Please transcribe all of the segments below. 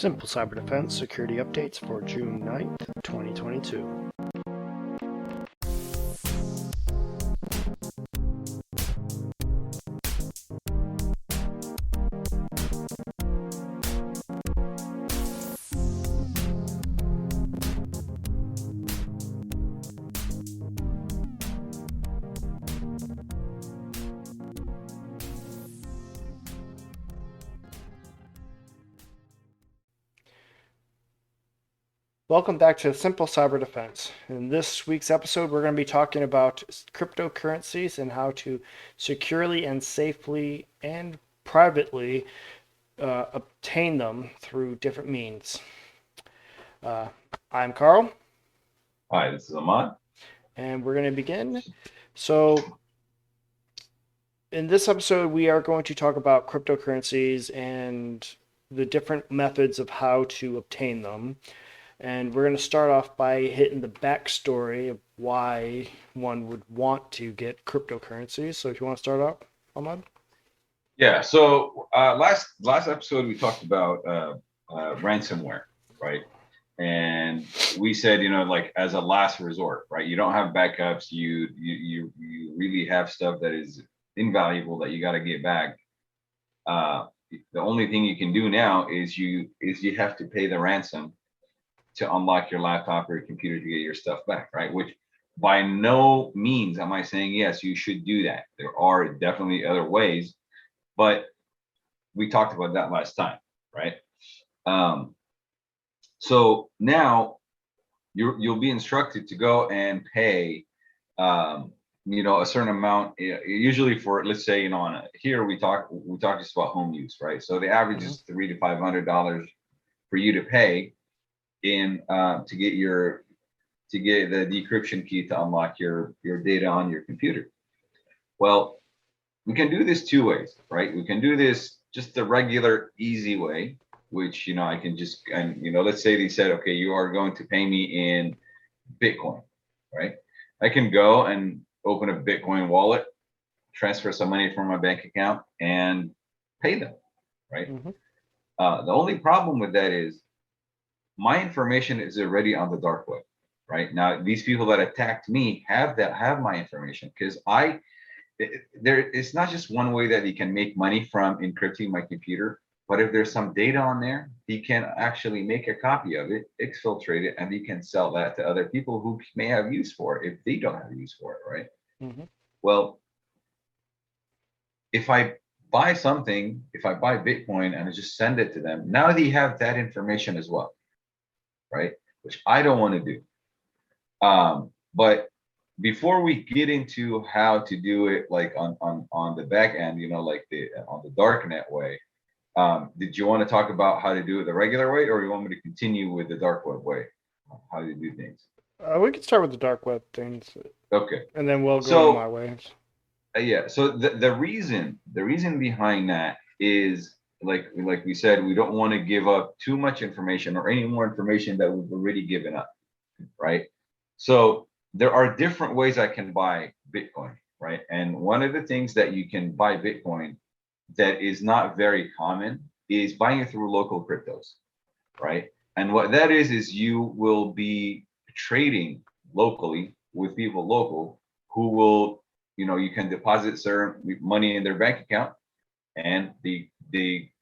Simple Cyber Defense Security Updates for June 9th, 2022. Welcome back to Simple Cyber Defense. In this week's episode, we're going to be talking about cryptocurrencies and how to securely and safely and privately obtain them through different means. I'm Carl. Hi, this is Ahmad. And we're going to begin. So, in this episode, we are going to talk about cryptocurrencies and the different methods of how to obtain them. And we're going to start off by hitting the backstory of why one would want to get cryptocurrencies. So if you want to start off, Ahmad? Yeah, so last episode we talked about ransomware, right? And we said, like as a last resort, right? You don't have backups. You really have stuff that is invaluable that you got to get back. The only thing you can do now is you have to pay the ransom to unlock your laptop or your computer to get your stuff back, right? Which by no means am I saying, yes, you should do that. There are definitely other ways, but we talked about that last time, right? So now you'll be instructed to go and pay, a certain amount, usually for, let's say, here we talk just about home use, right? So the average is $300 to $500 for you to pay to get the decryption key to unlock your data on your computer. Well, we can do this two ways, right? We can do this just the regular easy way, which I can just, and let's say they said, okay, you are going to pay me in Bitcoin, right? I can go and open a Bitcoin wallet, transfer some money from my bank account, and pay them, right? The only problem with that is my information is already on the dark web, right? Now, these people that attacked me have my information because it's not just one way that he can make money from encrypting my computer, but if there's some data on there, he can actually make a copy of it, exfiltrate it, and he can sell that to other people who may have use for it if they don't have use for it, right? Well, if I buy Bitcoin and I just send it to them, now they have that information as well, right? Which I don't want to do. But before we get into how to do it, like on the back end, like on the darknet way, did you want to talk about how to do it the regular way, or you want me to continue with the dark web way? How to do things? We can start with the dark web things. Okay. And then we'll go to my ways. Yeah. So the reason behind that is like we said, we don't want to give up too much information or any more information that we've already given up, right? So there are different ways I can buy Bitcoin, right? And one of the things that you can buy Bitcoin that is not very common is buying it through local cryptos, right? And what that is you will be trading locally with people local who will, you can deposit certain money in their bank account and they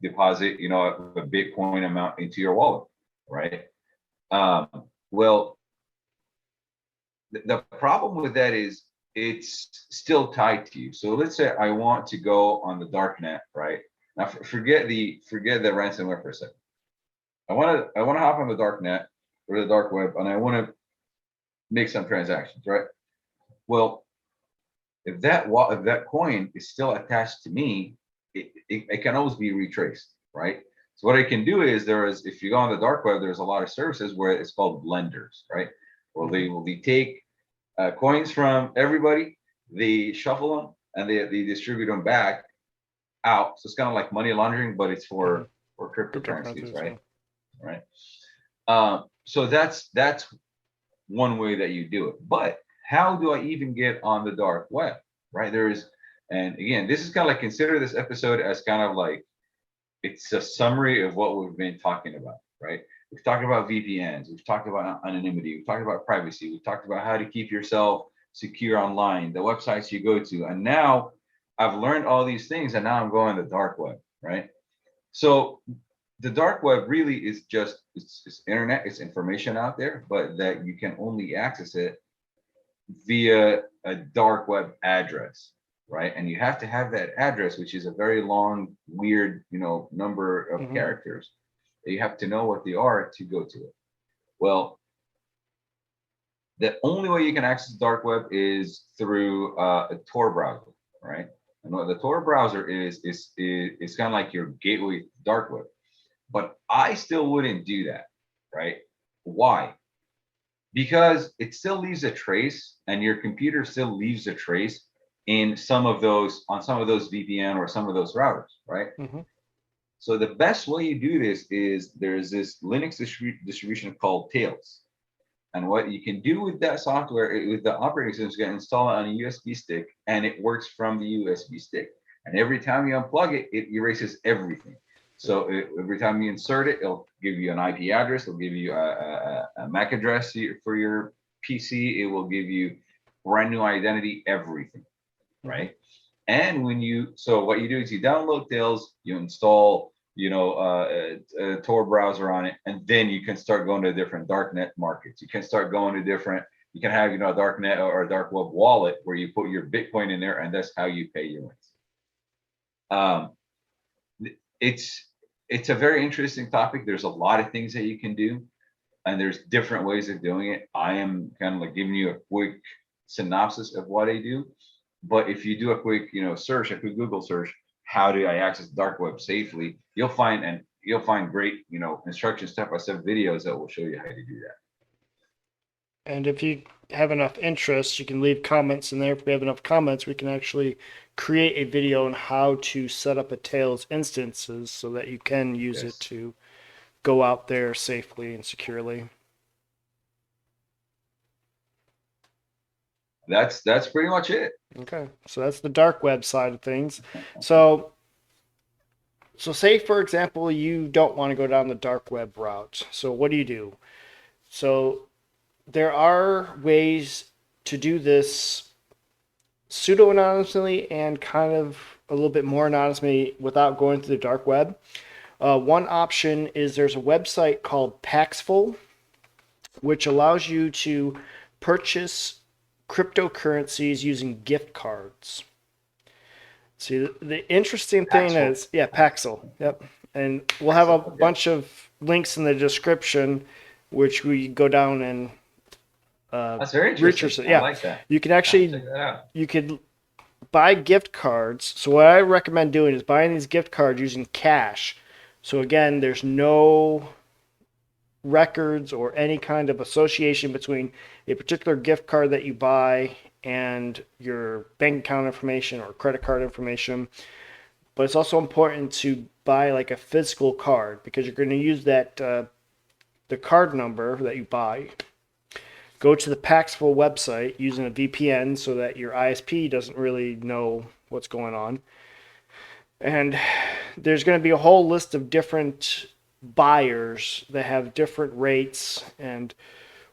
deposit, a Bitcoin amount into your wallet, right? Well, the problem with that is it's still tied to you. So let's say I want to go on the darknet, right? Now forget the ransomware for a second. I want to hop on the darknet or the dark web, and I want to make some transactions, right? Well, if that coin is still attached to me, it can always be retraced, right? So what I can do is if you go on the dark web, there's a lot of services where it's called blenders, right? Well, they take coins from everybody, they shuffle them, and they distribute them back out. So it's kind of like money laundering, but it's for cryptocurrencies, right? Yeah. Right. So that's one way that you do it. But how do I even get on the dark web, right? And again, this is kind of like, consider this episode as kind of like it's a summary of what we've been talking about, right? We've talked about VPNs, we've talked about anonymity, we've talked about privacy, we've talked about how to keep yourself secure online, the websites you go to. And now I've learned all these things and now I'm going to the dark web, right? So the dark web really is just it's internet, it's information out there, but that you can only access it via a dark web address, right? And you have to have that address, which is a very long, weird, number of Hmm. characters. You have to know what they are to go to it. Well, the only way you can access the dark web is through a Tor browser, right? And what the Tor browser is kind of like your gateway to the dark web. But I still wouldn't do that, right? Why? Because it still leaves a trace, and your computer still leaves a trace in some of those on some of those VPN or some of those routers, right? Hmm. So the best way you do this is there's this Linux distribution called Tails. And what you can do with that software, with the operating system, is you can install it on a USB stick, and it works from the USB stick. And every time you unplug it, it erases everything. So every time you insert it, it'll give you an IP address. It'll give you a MAC address for your PC. It will give you brand new identity, everything, Hmm. right? And so what you do is you download Tails, you install, a Tor browser on it, and then you can start going to different darknet markets. You can start going to different. You can have, a darknet or a dark web wallet where you put your Bitcoin in there, and that's how you pay your rent. Um, it's it's a very interesting topic. There's a lot of things that you can do, and there's different ways of doing it. I am kind of like giving you a quick synopsis of what I do. But if you do a quick, search, a quick Google search, how do I access dark web safely? You'll find great, instruction step-by-step videos that will show you how to do that. And if you have enough interest, you can leave comments in there. If we have enough comments, we can actually create a video on how to set up a Tails instances so that you can use it Yes. to go out there safely and securely. That's pretty much it. Okay, so that's the dark web side of things. So, so say for example, you don't want to go down the dark web route. So what do you do? So there are ways to do this pseudo anonymously and kind of a little bit more anonymously without going to the dark web. One option is there's a website called Paxful, which allows you to purchase cryptocurrencies using gift cards. See, the interesting thing Paxful. is, yeah, Paxful. Yep. And we'll have a Okay. bunch of links in the description, which we go down and That's very research interesting. it. I Yeah, like that. you can I have to actually, check that out. you could buy gift cards. So what I recommend doing is buying these gift cards using cash. So again, there's no records or any kind of association between a particular gift card that you buy and your bank account information or credit card information. But it's also important to buy like a physical card because you're going to use that the card number that you buy. Go to the Paxful website using a VPN so that your ISP doesn't really know what's going on. And there's going to be a whole list of different buyers that have different rates. And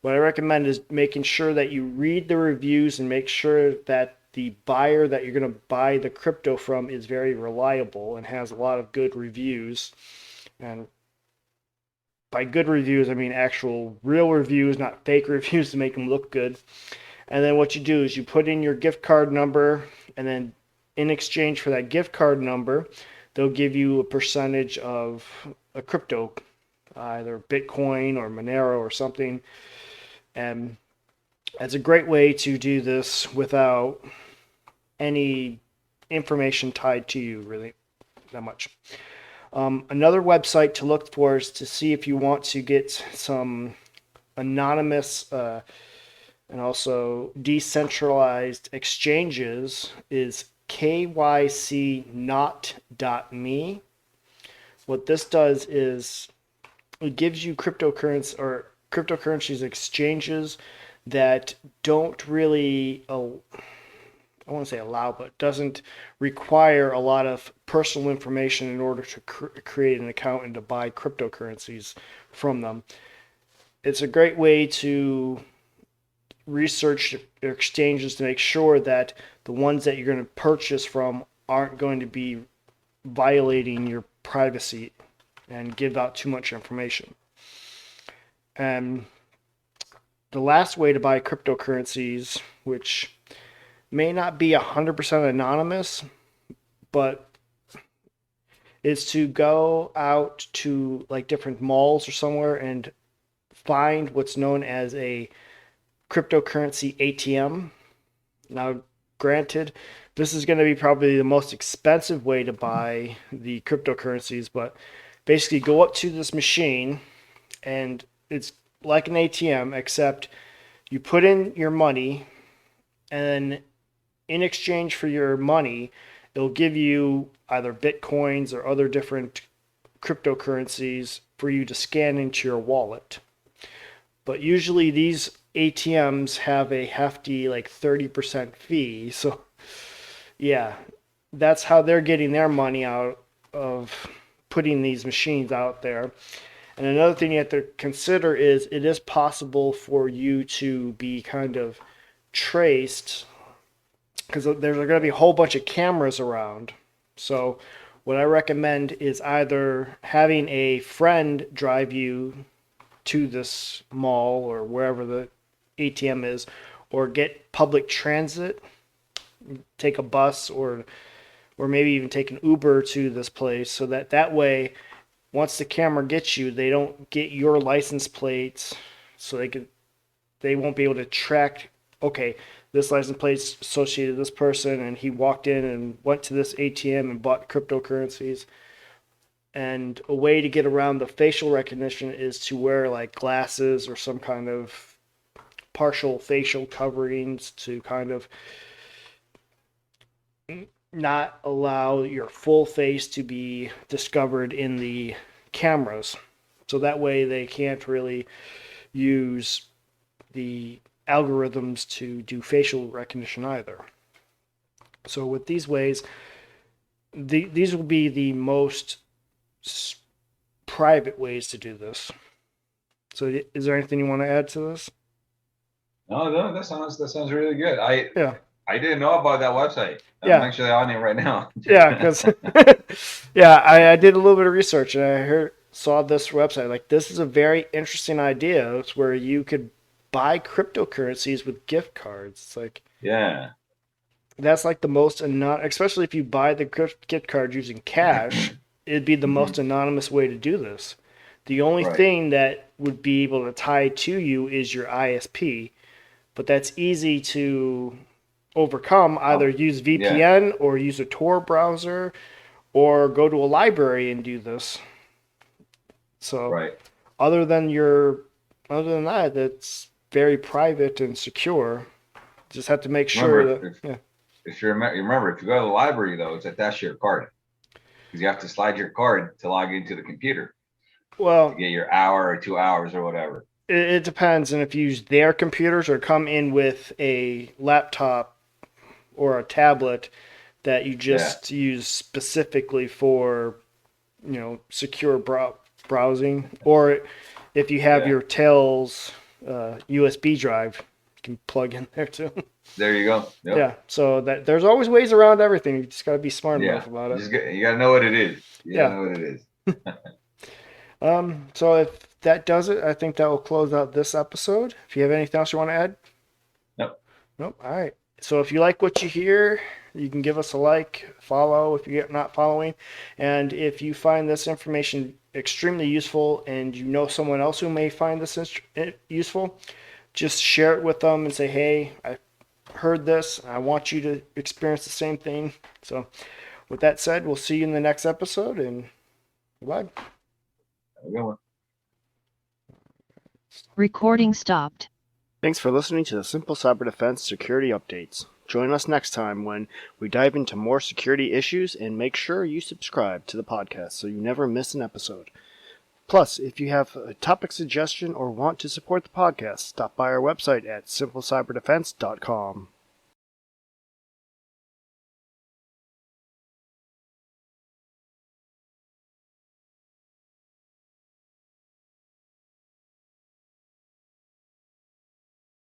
what I recommend is making sure that you read the reviews and make sure that the buyer that you're going to buy the crypto from is very reliable and has a lot of good reviews. And by good reviews, I mean actual real reviews, not fake reviews to make them look good. And then what you do is you put in your gift card number, and then in exchange for that gift card number, they'll give you a percentage of a crypto, either Bitcoin or Monero or something. And it's a great way to do this without any information tied to you, really, that much. Another website to look for is to see if you want to get some anonymous and also decentralized exchanges is kycnot.me. What this does is it gives you cryptocurrencies exchanges that don't really I won't say allow, but doesn't require a lot of personal information in order to create an account and to buy cryptocurrencies from them. It's a great way to research exchanges to make sure that the ones that you're going to purchase from aren't going to be violating your privacy and give out too much information. And the last way to buy cryptocurrencies, which may not be 100% anonymous, but is to go out to like different malls or somewhere and find what's known as a cryptocurrency ATM. Now, granted, this is going to be probably the most expensive way to buy the cryptocurrencies, but basically go up to this machine and it's like an ATM, except you put in your money and then in exchange for your money, it'll give you either bitcoins or other different cryptocurrencies for you to scan into your wallet. But usually these ATMs have a hefty like 30% fee. So yeah, that's how they're getting their money out of putting these machines out there. And another thing you have to consider is it is possible for you to be kind of traced because there's going to be a whole bunch of cameras around. So what I recommend is either having a friend drive you to this mall or wherever the ATM is, or get public transit, take a bus or maybe even take an Uber to this place, so that way once the camera gets you, they don't get your license plates, so they won't be able to track, okay, this license plate's associated with this person and he walked in and went to this ATM and bought cryptocurrencies. And a way to get around the facial recognition is to wear like glasses or some kind of partial facial coverings to kind of not allow your full face to be discovered in the cameras. So that way they can't really use the algorithms to do facial recognition either. So with these ways, these will be the most private ways to do this. So is there anything you want to add to this? No, that sounds really good. Yeah. I didn't know about that website. I'm Yeah. actually on it right now. Yeah, because yeah, I did a little bit of research and I saw this website. Like, this is a very interesting idea. It's where you could buy cryptocurrencies with gift cards. It's like, Yeah. that's like the most especially if you buy the gift card using cash, it'd be the most anonymous way to do this. The only thing that would be able to tie to you is your ISP, but that's easy to overcome. Either use VPN or use a Tor browser or go to a library and do this. So other than that, it's very private and secure. Just have to make sure if you remember, if you go to the library though, it's attached to your card, because you have to slide your card to log into the computer. Well, to get your hour or 2 hours or whatever. It depends, and if you use their computers or come in with a laptop or a tablet that you just use specifically for, secure browsing, or if you have your Tails USB drive, you can plug in there too. There you go. Yep. Yeah, so that there's always ways around everything. You just got to be smart enough about it. You got to know what it is. You got to know what it is. So if that does it, I think that will close out this episode. If you have anything else you want to add? Nope. All right. So if you like what you hear, you can give us a like, follow if you're not following. And if you find this information extremely useful and you know someone else who may find this useful, just share it with them and say, hey, I heard this. I want you to experience the same thing. So with that said, we'll see you in the next episode, and goodbye. Have a good one. Recording stopped. Thanks for listening to the Simple Cyber Defense Security Updates. Join us next time when we dive into more security issues, and make sure you subscribe to the podcast so you never miss an episode. Plus, if you have a topic suggestion or want to support the podcast, stop by our website at simplecyberdefense.com.